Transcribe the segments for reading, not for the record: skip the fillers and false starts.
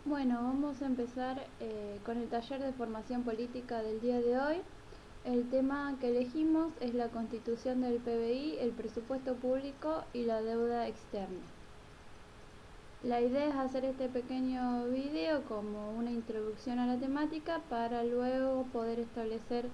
Bueno, vamos a empezar con el taller de formación política del día de hoy. El tema que elegimos es la constitución del PBI, el presupuesto público y la deuda externa. La idea es hacer este pequeño video como una introducción a la temática para luego poder establecer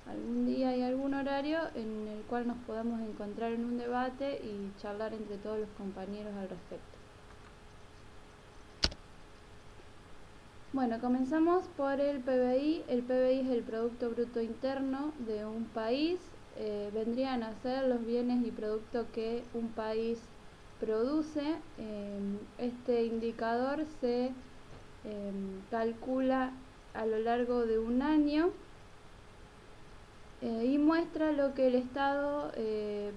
algún día y algún horario en el cual nos podamos encontrar en un debate y charlar entre todos los compañeros al respecto. Bueno, comenzamos por el PBI. El PBI es el Producto Bruto Interno de un país. Vendrían a ser los bienes y productos que un país produce. Este indicador se calcula a lo largo de un año y muestra lo que el Estado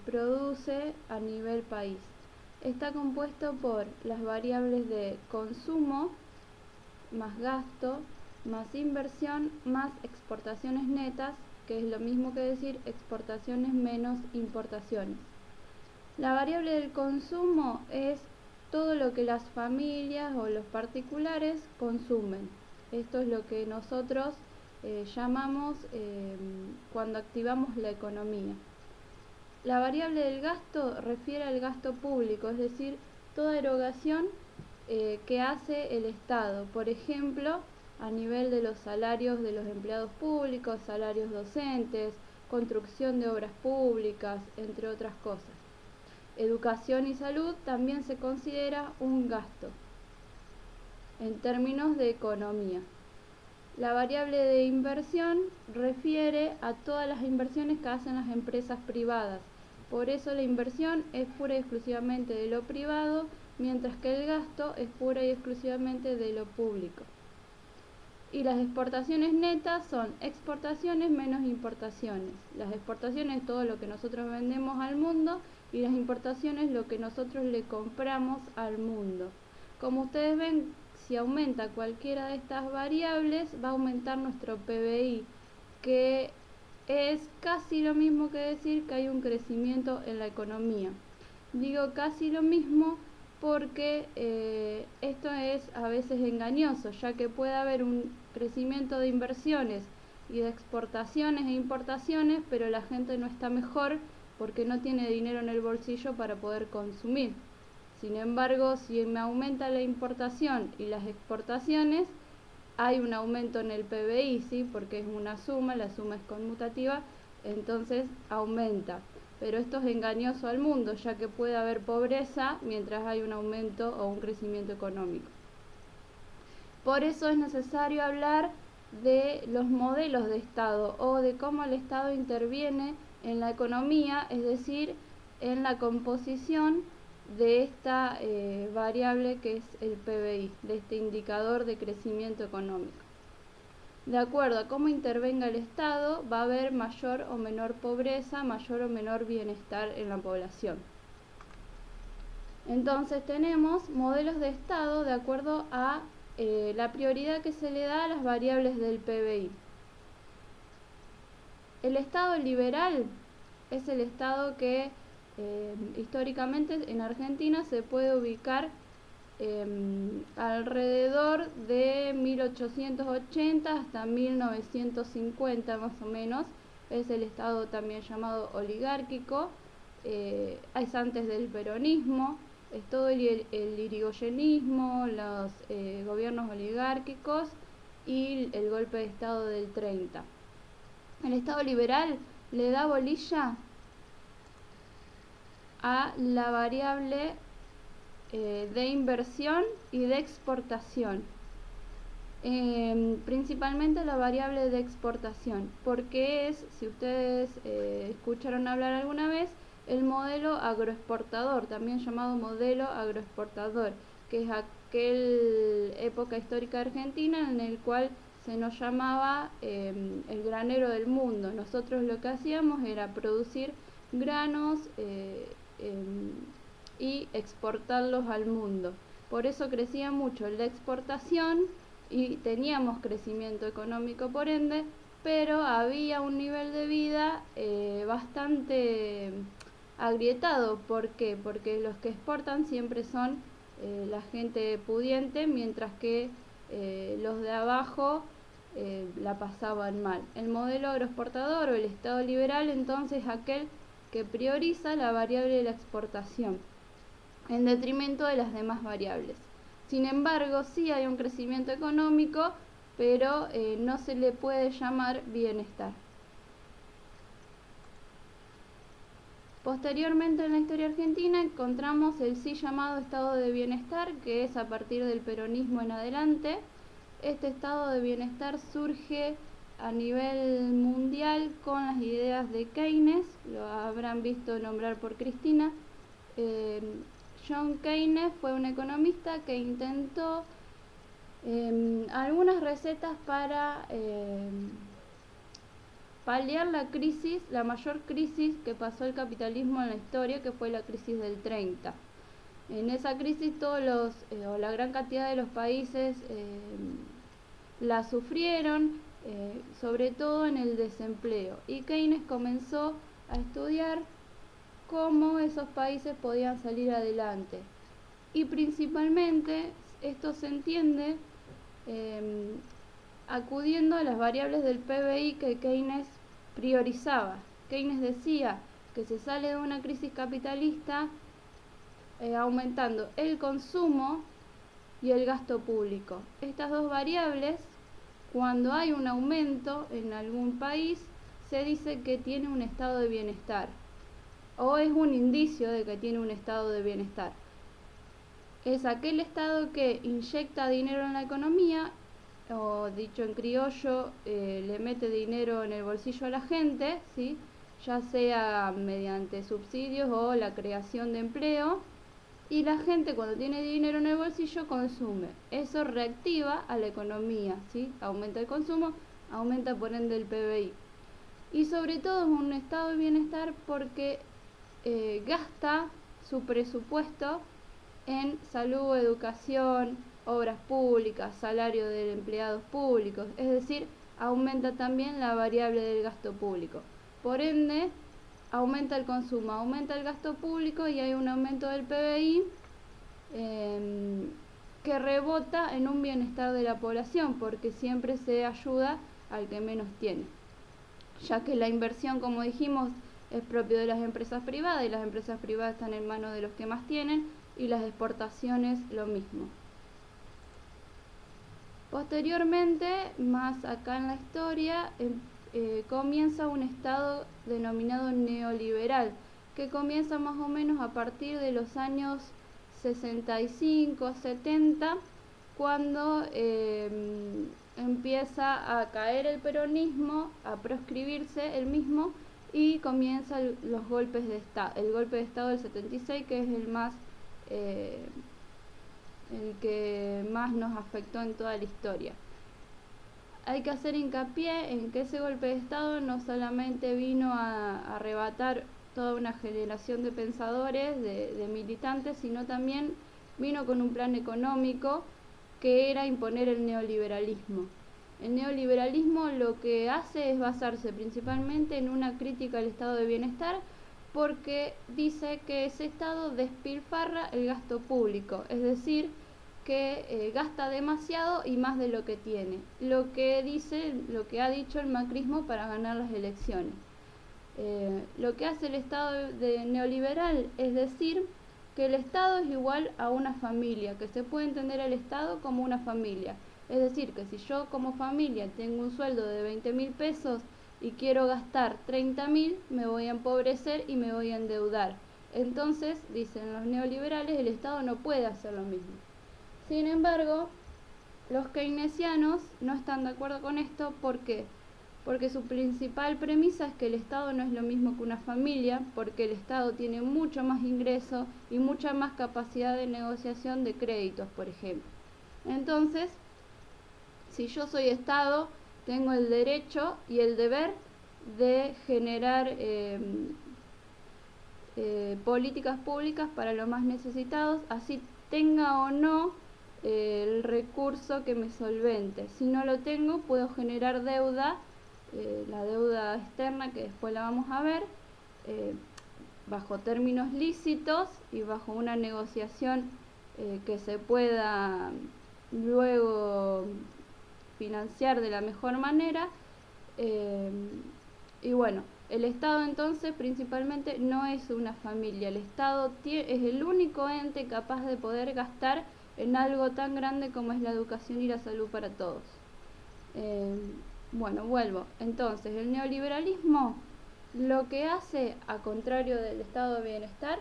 produce a nivel país. Está compuesto por las variables de consumo, más gasto, más inversión, más exportaciones netas, que es lo mismo que decir exportaciones menos importaciones. La variable del consumo es todo lo que las familias o los particulares consumen. Esto es lo que nosotros llamamos cuando activamos la economía. La variable del gasto refiere al gasto público, es decir, toda erogación que hace el Estado, por ejemplo, a nivel de los salarios de los empleados públicos, salarios docentes, construcción de obras públicas, entre otras cosas. Educación y salud también se considera un gasto en términos de economía. La variable de inversión refiere a todas las inversiones que hacen las empresas privadas. Por eso la inversión es pura y exclusivamente de lo privado, mientras que el gasto es pura y exclusivamente de lo público. Y las exportaciones netas son exportaciones menos importaciones. Las exportaciones es todo lo que nosotros vendemos al mundo y las importaciones lo que nosotros le compramos al mundo. Como ustedes ven, si aumenta cualquiera de estas variables, va a aumentar nuestro PBI, que es casi lo mismo que decir que hay un crecimiento en la economía. Digo casi lo mismo porque esto es a veces engañoso, ya que puede haber un crecimiento de inversiones y de exportaciones e importaciones, pero la gente no está mejor porque no tiene dinero en el bolsillo para poder consumir. Sin embargo, si me aumenta la importación y las exportaciones, hay un aumento en el PBI, ¿sí? Porque es una suma, la suma es conmutativa, entonces aumenta. Pero esto es engañoso al mundo, ya que puede haber pobreza mientras hay un aumento o un crecimiento económico. Por eso es necesario hablar de los modelos de Estado o de cómo el Estado interviene en la economía, es decir, en la composición de esta variable que es el PBI, de este indicador de crecimiento económico. De acuerdo a cómo intervenga el Estado, va a haber mayor o menor pobreza, mayor o menor bienestar en la población. Entonces tenemos modelos de Estado de acuerdo a la prioridad que se le da a las variables del PBI. El Estado liberal es el Estado que históricamente en Argentina se puede ubicar alrededor de 1880 hasta 1950 más o menos. Es el Estado también llamado oligárquico, es antes del peronismo, es todo el irigoyenismo, los gobiernos oligárquicos y el golpe de Estado del 30. El Estado liberal le da bolilla a la variable de inversión y de exportación, principalmente la variable de exportación, porque es, si ustedes escucharon hablar alguna vez, el modelo agroexportador, también llamado modelo agroexportador, que es aquel época histórica argentina en el cual se nos llamaba el granero del mundo. Nosotros lo que hacíamos era producir granos y exportarlos al mundo. Por eso crecía mucho la exportación y teníamos crecimiento económico por ende, pero había un nivel de vida bastante agrietado. ¿Por qué? Porque los que exportan siempre son la gente pudiente, mientras que los de abajo la pasaban mal. El modelo agroexportador o el Estado liberal entonces es aquel que prioriza la variable de la exportación en detrimento de las demás variables. Sin embargo, sí hay un crecimiento económico, pero no se le puede llamar bienestar. Posteriormente en la historia argentina encontramos el sí llamado estado de bienestar, que es a partir del peronismo en adelante. Este estado de bienestar surge a nivel mundial con las ideas de Keynes, lo habrán visto nombrar por Cristina. John Keynes fue un economista que intentó algunas recetas para paliar la mayor crisis que pasó el capitalismo en la historia, que fue la crisis del 30. En esa crisis todos o la gran cantidad de los países la sufrieron, sobre todo en el desempleo. Y Keynes comenzó a estudiar cómo esos países podían salir adelante. Y principalmente esto se entiende acudiendo a las variables del PBI que Keynes priorizaba. Keynes decía que se sale de una crisis capitalista aumentando el consumo y el gasto público. Estas dos variables, cuando hay un aumento en algún país, se dice que tiene un estado de bienestar o es un indicio de que tiene un estado de bienestar. Es aquel estado que inyecta dinero en la economía, o dicho en criollo, le mete dinero en el bolsillo a la gente, ¿sí? Ya sea mediante subsidios o la creación de empleo, y la gente cuando tiene dinero en el bolsillo consume. Eso reactiva a la economía, ¿sí? Aumenta el consumo, aumenta por ende el PBI. Y sobre todo es un estado de bienestar porque gasta su presupuesto en salud, educación, obras públicas, salario de empleados públicos, es decir, aumenta también la variable del gasto público. Por ende, aumenta el consumo, aumenta el gasto público y hay un aumento del PBI que rebota en un bienestar de la población, porque siempre se ayuda al que menos tiene, ya que la inversión, como dijimos, es propio de las empresas privadas y las empresas privadas están en manos de los que más tienen, y las exportaciones lo mismo. Posteriormente, más acá en la historia, comienza un estado denominado neoliberal, que comienza más o menos a partir de los años 65, 70, cuando empieza a caer el peronismo, a proscribirse el mismo, y comienzan los golpes de Estado. El golpe de Estado del 76, que es el que más nos afectó en toda la historia. Hay que hacer hincapié en que ese golpe de Estado no solamente vino a arrebatar toda una generación de pensadores, de militantes, sino también vino con un plan económico que era imponer el neoliberalismo. El neoliberalismo lo que hace es basarse principalmente en una crítica al estado de bienestar, porque dice que ese estado despilfarra el gasto público, es decir, que gasta demasiado y más de lo que tiene, lo que ha dicho el macrismo para ganar las elecciones. Lo que hace el estado neoliberal es decir que el estado es igual a una familia, que se puede entender al estado como una familia. Es decir, que si yo como familia tengo un sueldo de 20.000 pesos y quiero gastar 30.000, me voy a empobrecer y me voy a endeudar. Entonces, dicen los neoliberales, el Estado no puede hacer lo mismo. Sin embargo, los keynesianos no están de acuerdo con esto. ¿Por qué? Porque su principal premisa es que el Estado no es lo mismo que una familia, porque el Estado tiene mucho más ingreso y mucha más capacidad de negociación de créditos, por ejemplo. Entonces, si yo soy Estado, tengo el derecho y el deber de generar políticas públicas para los más necesitados, así tenga o no el recurso que me solvente. Si no lo tengo, puedo generar deuda, la deuda externa, que después la vamos a ver, bajo términos lícitos y bajo una negociación que se pueda luego financiar de la mejor manera. Y bueno, el Estado entonces principalmente no es una familia, el Estado es el único ente capaz de poder gastar en algo tan grande como es la educación y la salud para todos. Bueno, vuelvo. Entonces, el neoliberalismo lo que hace, a contrario del estado de bienestar,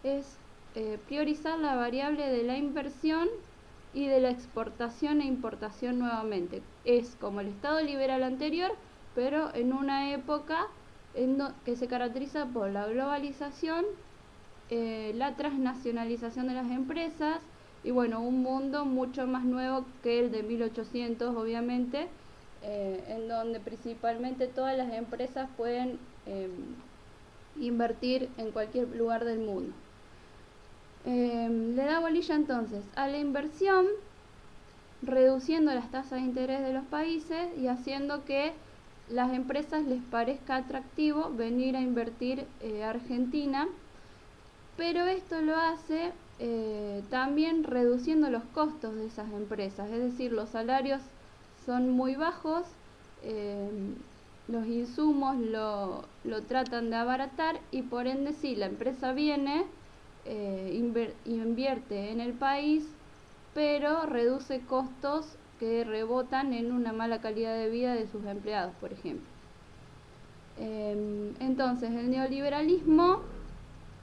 es priorizar la variable de la inversión y de la exportación e importación nuevamente. Es como el estado liberal anterior, pero en una época que se caracteriza por la globalización, la transnacionalización de las empresas y bueno, un mundo mucho más nuevo que el de 1800, obviamente, en donde principalmente todas las empresas pueden invertir en cualquier lugar del mundo. Le da bolilla entonces a la inversión, reduciendo las tasas de interés de los países y haciendo que las empresas les parezca atractivo venir a invertir a Argentina, pero esto lo hace también reduciendo los costos de esas empresas, es decir, los salarios son muy bajos, los insumos lo tratan de abaratar y por ende sí, la empresa viene, invierte en el país, pero reduce costos que rebotan en una mala calidad de vida de sus empleados, por ejemplo. Entonces, el neoliberalismo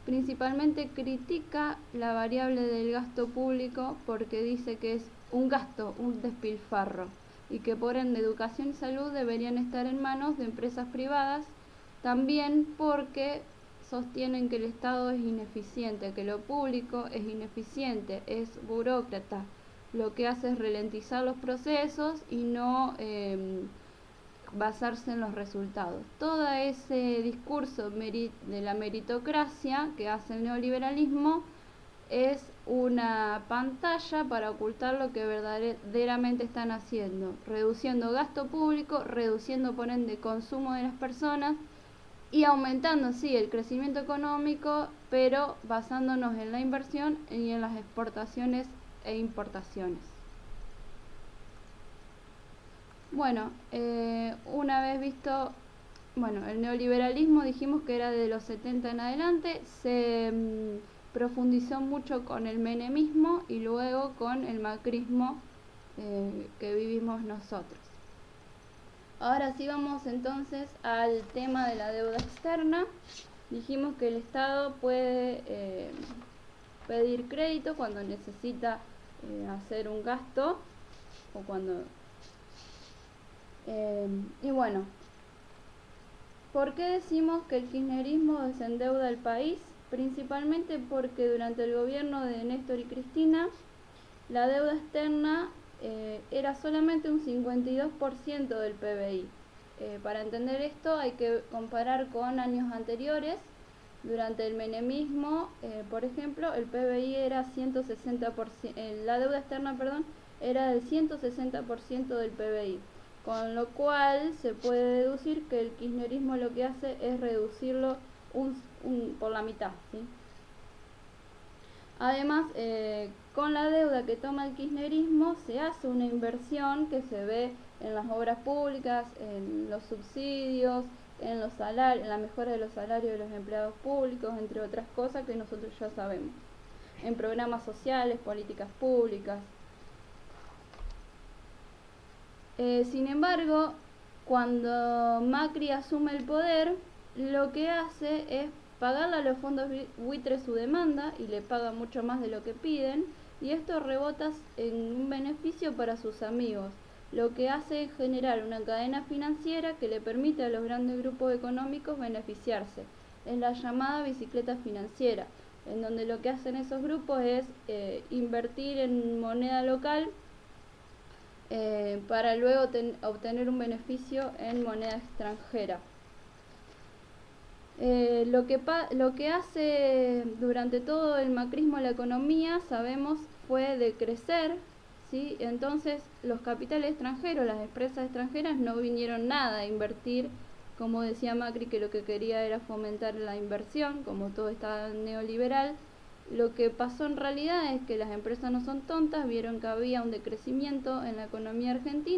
principalmente critica la variable del gasto público porque dice que es un gasto, un despilfarro, y que por ende educación y salud deberían estar en manos de empresas privadas, también porque sostienen que el Estado es ineficiente, que lo público es ineficiente, es burócrata, lo que hace es ralentizar los procesos y no basarse en los resultados. Todo ese discurso de la meritocracia que hace el neoliberalismo es una pantalla para ocultar lo que verdaderamente están haciendo, reduciendo gasto público, reduciendo por ende consumo de las personas y aumentando sí el crecimiento económico, pero basándonos en la inversión y en las exportaciones e importaciones. Bueno, una vez visto, bueno, el neoliberalismo dijimos que era de los 70 en adelante, se profundizó mucho con el menemismo y luego con el macrismo que vivimos nosotros. Ahora sí vamos entonces al tema de la deuda externa. Dijimos que el Estado puede pedir crédito cuando necesita hacer un gasto o cuando... y bueno, ¿por qué decimos que el kirchnerismo desendeuda al país? Principalmente porque durante el gobierno de Néstor y Cristina la deuda externa era solamente un 52% del PBI. Para entender esto hay que comparar con años anteriores. Durante el menemismo, por ejemplo, el PBI era 160%, la deuda externa, perdón, era del 160% del PBI. Con lo cual se puede deducir que el kirchnerismo lo que hace es reducirlo por la mitad, ¿sí? Además, con la deuda que toma el kirchnerismo se hace una inversión que se ve en las obras públicas, en los subsidios, en los salarios, en la mejora de los salarios de los empleados públicos, entre otras cosas que nosotros ya sabemos, en programas sociales, políticas públicas. Sin embargo, cuando Macri asume el poder, lo que hace es pagarle a los fondos buitres su demanda y le paga mucho más de lo que piden, y esto rebota en un beneficio para sus amigos, lo que hace es generar una cadena financiera que le permite a los grandes grupos económicos beneficiarse. Es la llamada bicicleta financiera, en donde lo que hacen esos grupos es invertir en moneda local para luego obtener un beneficio en moneda extranjera. Lo que hace durante todo el macrismo la economía, sabemos, fue decrecer, ¿sí? Entonces los capitales extranjeros, las empresas extranjeras no vinieron nada a invertir, como decía Macri, que lo que quería era fomentar la inversión, como todo está neoliberal. Lo que pasó en realidad es que las empresas no son tontas, vieron que había un decrecimiento en la economía argentina